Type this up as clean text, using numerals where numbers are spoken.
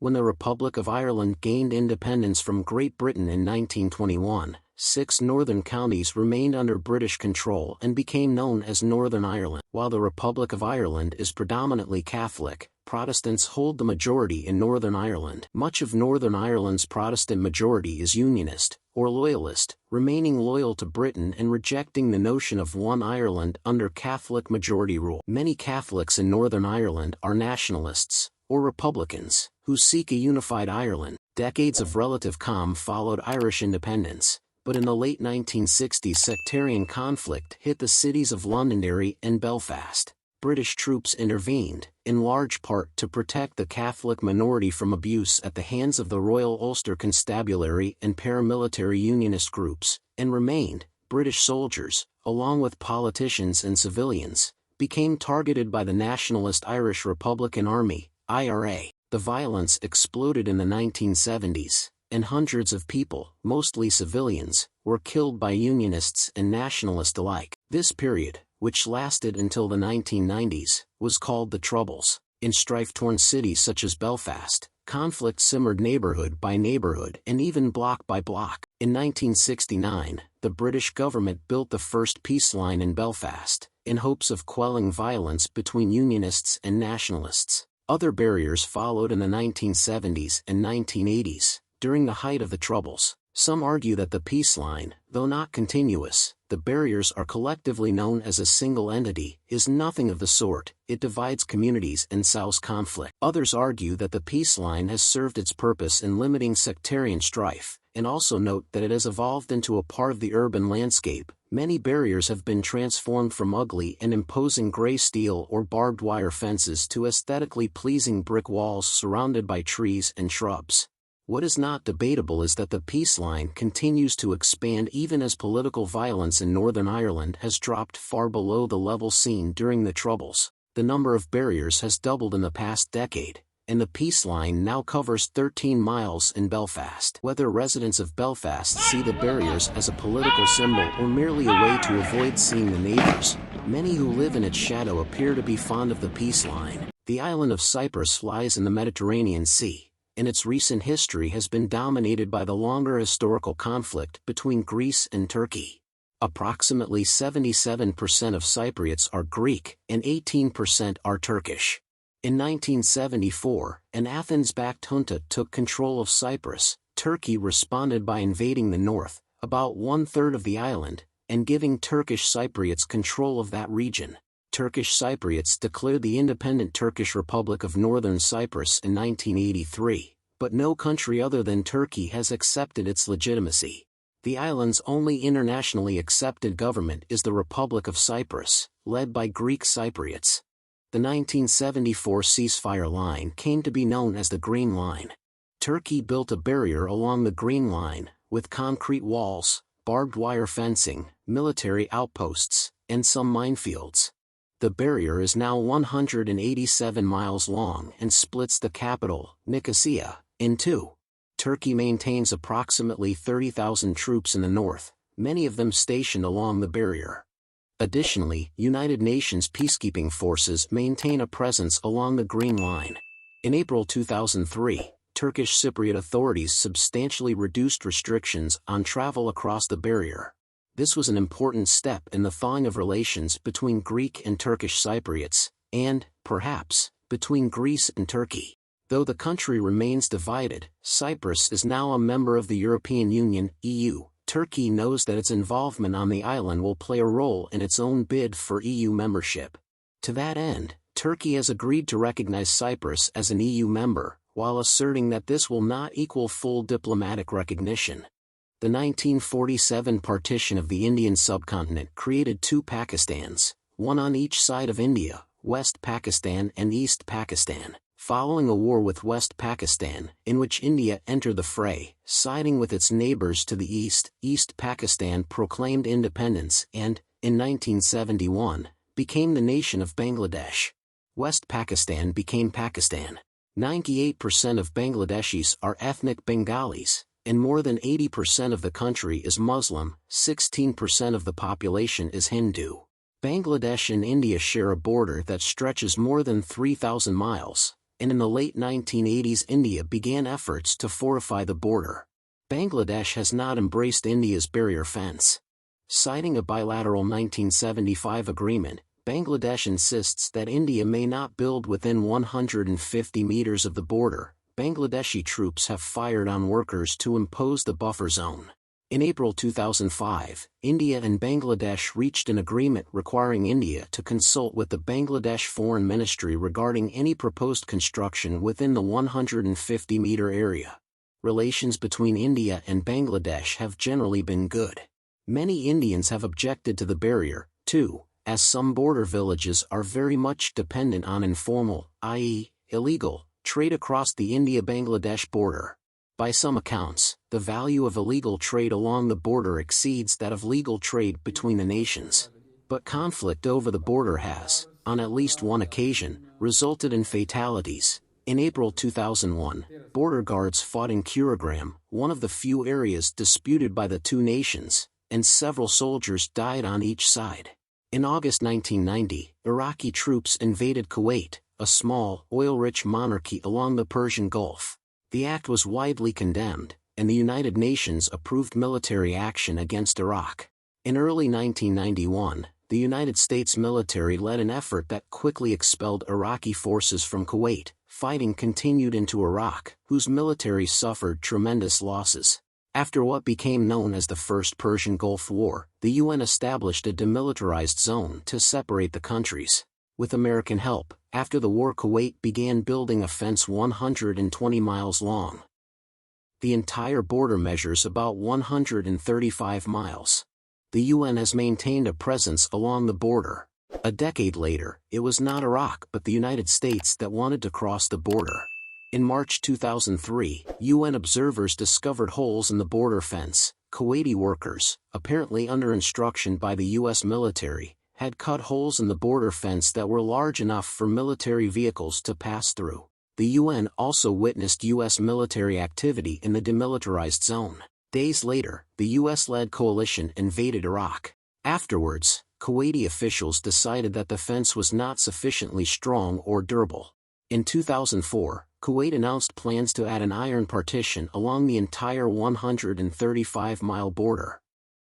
When the Republic of Ireland gained independence from Great Britain in 1921, 6 northern counties remained under British control and became known as Northern Ireland. While the Republic of Ireland is predominantly Catholic, Protestants hold the majority in Northern Ireland. Much of Northern Ireland's Protestant majority is Unionist, or Loyalist, remaining loyal to Britain and rejecting the notion of one Ireland under Catholic majority rule. Many Catholics in Northern Ireland are nationalists, or Republicans, who seek a unified Ireland. Decades of relative calm followed Irish independence, but in the late 1960s sectarian conflict hit the cities of Londonderry and Belfast. British troops intervened, in large part to protect the Catholic minority from abuse at the hands of the Royal Ulster Constabulary and paramilitary Unionist groups, and remained. British soldiers, along with politicians and civilians, became targeted by the nationalist Irish Republican Army, IRA. The violence exploded in the 1970s, and hundreds of people, mostly civilians, were killed by Unionists and nationalists alike. This period, which lasted until the 1990s, was called the Troubles. In strife-torn cities such as Belfast, conflict simmered neighborhood by neighborhood and even block by block. In 1969, the British government built the first peace line in Belfast, in hopes of quelling violence between Unionists and nationalists. Other barriers followed in the 1970s and 1980s, during the height of the Troubles. Some argue that the peace line, though not continuous, the barriers are collectively known as a single entity, is nothing of the sort. It divides communities and sows conflict. Others argue that the peace line has served its purpose in limiting sectarian strife, and also note that it has evolved into a part of the urban landscape. Many barriers have been transformed from ugly and imposing gray steel or barbed wire fences to aesthetically pleasing brick walls surrounded by trees and shrubs. What is not debatable is that the peace line continues to expand even as political violence in Northern Ireland has dropped far below the level seen during the Troubles. The number of barriers has doubled in the past decade, and the peace line now covers 13 miles in Belfast. Whether residents of Belfast see the barriers as a political symbol or merely a way to avoid seeing the neighbors, many who live in its shadow appear to be fond of the peace line. The island of Cyprus lies in the Mediterranean Sea, and its recent history has been dominated by the longer historical conflict between Greece and Turkey. Approximately 77% of Cypriots are Greek and 18% are Turkish. In 1974, an Athens-backed junta took control of Cyprus. Turkey responded by invading the north, about one-third of the island, and giving Turkish Cypriots control of that region. Turkish Cypriots declared the independent Turkish Republic of Northern Cyprus in 1983, but no country other than Turkey has accepted its legitimacy. The island's only internationally accepted government is the Republic of Cyprus, led by Greek Cypriots. The 1974 ceasefire line came to be known as the Green Line. Turkey built a barrier along the Green Line, with concrete walls, barbed wire fencing, military outposts, and some minefields. The barrier is now 187 miles long and splits the capital, Nicosia, in two. Turkey maintains approximately 30,000 troops in the north, many of them stationed along the barrier. Additionally, United Nations peacekeeping forces maintain a presence along the Green Line. In April 2003, Turkish Cypriot authorities substantially reduced restrictions on travel across the barrier. This was an important step in the thawing of relations between Greek and Turkish Cypriots, and, perhaps, between Greece and Turkey. Though the country remains divided, Cyprus is now a member of the European Union, EU. Turkey knows that its involvement on the island will play a role in its own bid for EU membership. To that end, Turkey has agreed to recognize Cyprus as an EU member, while asserting that this will not equal full diplomatic recognition. The 1947 partition of the Indian subcontinent created two Pakistans, one on each side of India, West Pakistan and East Pakistan. Following a war with West Pakistan, in which India entered the fray, siding with its neighbors to the east, East Pakistan proclaimed independence and, in 1971, became the nation of Bangladesh. West Pakistan became Pakistan. 98% of Bangladeshis are ethnic Bengalis, and more than 80% of the country is Muslim, 16% of the population is Hindu. Bangladesh and India share a border that stretches more than 3,000 miles, and in the late 1980s India began efforts to fortify the border. Bangladesh has not embraced India's barrier fence. Citing a bilateral 1975 agreement, Bangladesh insists that India may not build within 150 meters of the border. Bangladeshi troops have fired on workers to impose the buffer zone. In April 2005, India and Bangladesh reached an agreement requiring India to consult with the Bangladesh Foreign Ministry regarding any proposed construction within the 150-meter area. Relations between India and Bangladesh have generally been good. Many Indians have objected to the barrier, too, as some border villages are very much dependent on informal, i.e., illegal, trade across the India-Bangladesh border. By some accounts, the value of illegal trade along the border exceeds that of legal trade between the nations. But conflict over the border has, on at least one occasion, resulted in fatalities. In April 2001, border guards fought in Kurugram, one of the few areas disputed by the two nations, and several soldiers died on each side. In August 1990, Iraqi troops invaded Kuwait, a small, oil-rich monarchy along the Persian Gulf. The act was widely condemned, and the United Nations approved military action against Iraq. In early 1991, the United States military led an effort that quickly expelled Iraqi forces from Kuwait. Fighting continued into Iraq, whose military suffered tremendous losses. After what became known as the First Persian Gulf War, the UN established a demilitarized zone to separate the countries. With American help, after the war Kuwait began building a fence 120 miles long. The entire border measures about 135 miles. The UN has maintained a presence along the border. A decade later, it was not Iraq but the United States that wanted to cross the border. In March 2003, UN observers discovered holes in the border fence. Kuwaiti workers, apparently under instruction by the US military, had cut holes in the border fence that were large enough for military vehicles to pass through. The UN also witnessed US military activity in the demilitarized zone. Days later, the US-led coalition invaded Iraq. Afterwards, Kuwaiti officials decided that the fence was not sufficiently strong or durable. In 2004, Kuwait announced plans to add an iron partition along the entire 135-mile border.